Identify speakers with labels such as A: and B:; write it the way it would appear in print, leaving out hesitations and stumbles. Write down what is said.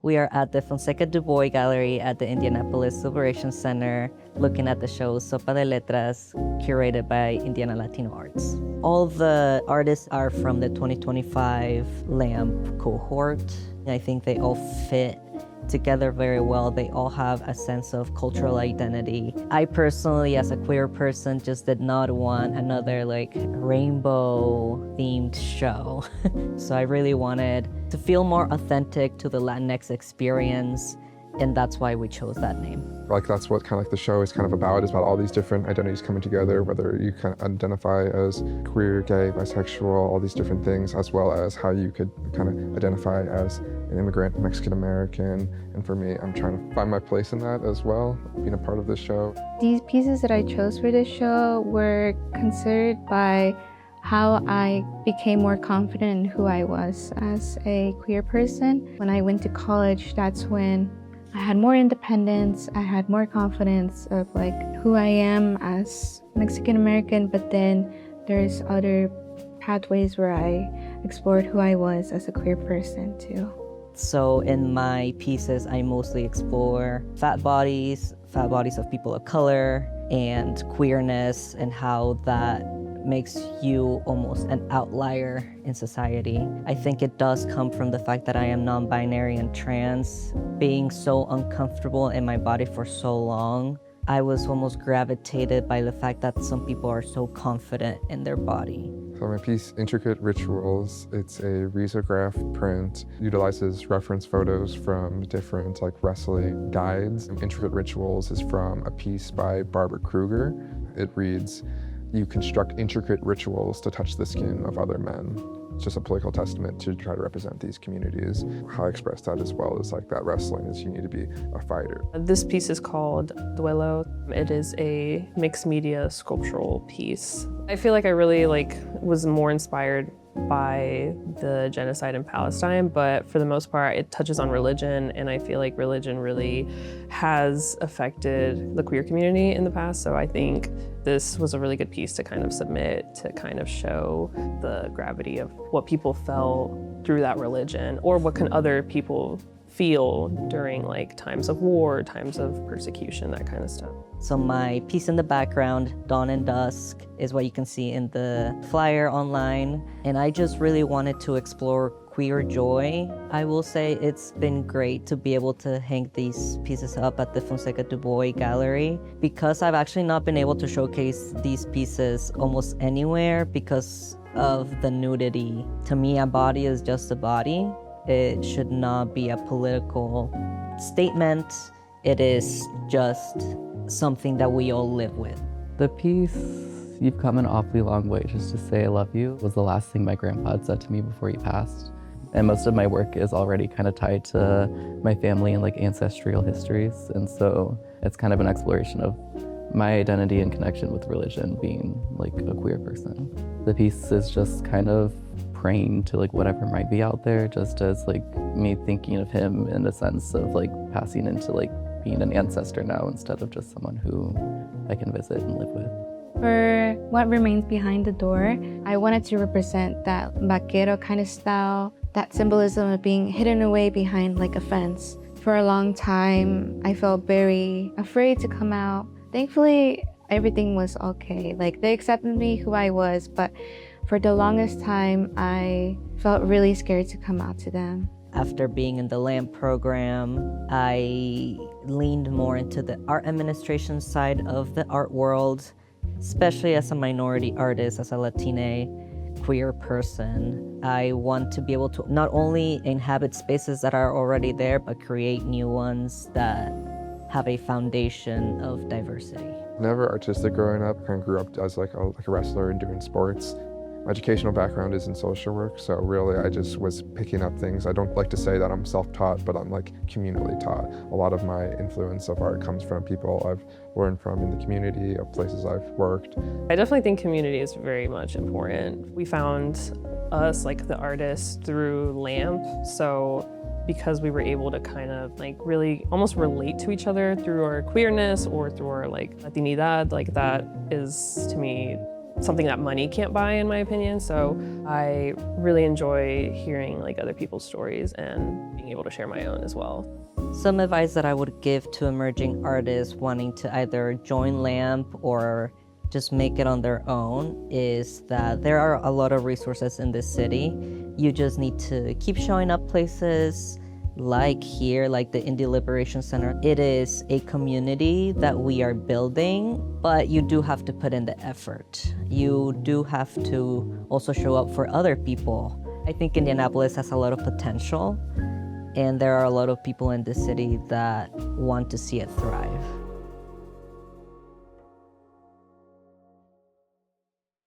A: We are at the Fonseca Du-Bois Gallery at the Indianapolis Liberation Center, looking at the show Sopa de Letras, curated by Indiana Latino Arts. All the artists are from the 2025 LAMP cohort. I think they all fit together very well. They all have a sense of cultural identity. I personally, as a queer person, just did not want another rainbow themed show. So I really wanted to feel more authentic to the Latinx experience, and that's why we chose that name.
B: That's what the show is about. It's about all these different identities coming together, whether you identify as queer, gay, bisexual, all these different things, as well as how you could identify as an immigrant, Mexican-American. And for me, I'm trying to find my place in that as well, being a part of this show.
C: These pieces that I chose for this show were considered by how I became more confident in who I was as a queer person. When I went to college, that's when I had more independence, I had more confidence of who I am as Mexican American, but then there's other pathways where I explored who I was as a queer person too.
A: So in my pieces, I mostly explore fat bodies of people of color, and queerness, and how that makes you almost an outlier in society. I think it does come from the fact that I am non-binary and trans. Being so uncomfortable in my body for so long, I was almost gravitated by the fact that some people are so confident in their body.
B: So my piece, Intricate Rituals, it's a risograph print, utilizes reference photos from different wrestling guides. Intricate Rituals is from a piece by Barbara Kruger. It reads, "You construct intricate rituals to touch the skin of other men." It's just a political testament to try to represent these communities. How I express that as well is that wrestling is you need to be a fighter.
D: This piece is called Duelo. It is a mixed media sculptural piece. I feel like I really was more inspired by the genocide in Palestine, but for the most part, it touches on religion, and I feel like religion really has affected the queer community in the past, so I think this was a really good piece to submit to show the gravity of what people felt through that religion, or what can other people feel during times of war, times of persecution, that kind of stuff.
A: So my piece in the background, Dawn and Dusk, is what you can see in the flyer online. And I just really wanted to explore queer joy. I will say it's been great to be able to hang these pieces up at the Fonseca Du-Bois Gallery, because I've actually not been able to showcase these pieces almost anywhere because of the nudity. To me, a body is just a body. It should not be a political statement. It is just something that we all live with.
E: The piece, "You've come an awfully long way just to say I love you," was the last thing my grandpa had said to me before he passed. And most of my work is already tied to my family and ancestral histories. And so it's an exploration of my identity and connection with religion, being a queer person. The piece is just praying to whatever might be out there, just as me thinking of him in the sense of passing into being an ancestor now instead of just someone who I can visit and live with.
C: For what remains behind the door, I wanted to represent that vaquero kind of style, that symbolism of being hidden away behind a fence. For a long time, I felt very afraid to come out. Thankfully, everything was okay. They accepted me who I was, but for the longest time, I felt really scared to come out to them.
A: After being in the LAMP program, I leaned more into the art administration side of the art world, especially as a minority artist, as a Latina queer person. I want to be able to not only inhabit spaces that are already there, but create new ones that have a foundation of diversity.
B: Never artistic growing up. Grew up as a wrestler and doing sports. My educational background is in social work, so really I just was picking up things. I don't like to say that I'm self-taught, but I'm communally taught. A lot of my influence of art comes from people I've learned from in the community, of places I've worked.
D: I definitely think community is very much important. We found us, the artists, through LAMP, so because we were able to really almost relate to each other through our queerness or through our Latinidad, that is, to me, something that money can't buy, in my opinion. So I really enjoy hearing like other people's stories and being able to share my own as well.
A: Some advice that I would give to emerging artists wanting to either join LAMP or just make it on their own is that there are a lot of resources in this city. You just need to keep showing up places like here, like the Indie Liberation Center. It is a community that we are building, but you do have to put in the effort. You do have to also show up for other people. I think Indianapolis has a lot of potential, and there are a lot of people in this city that want to see it thrive.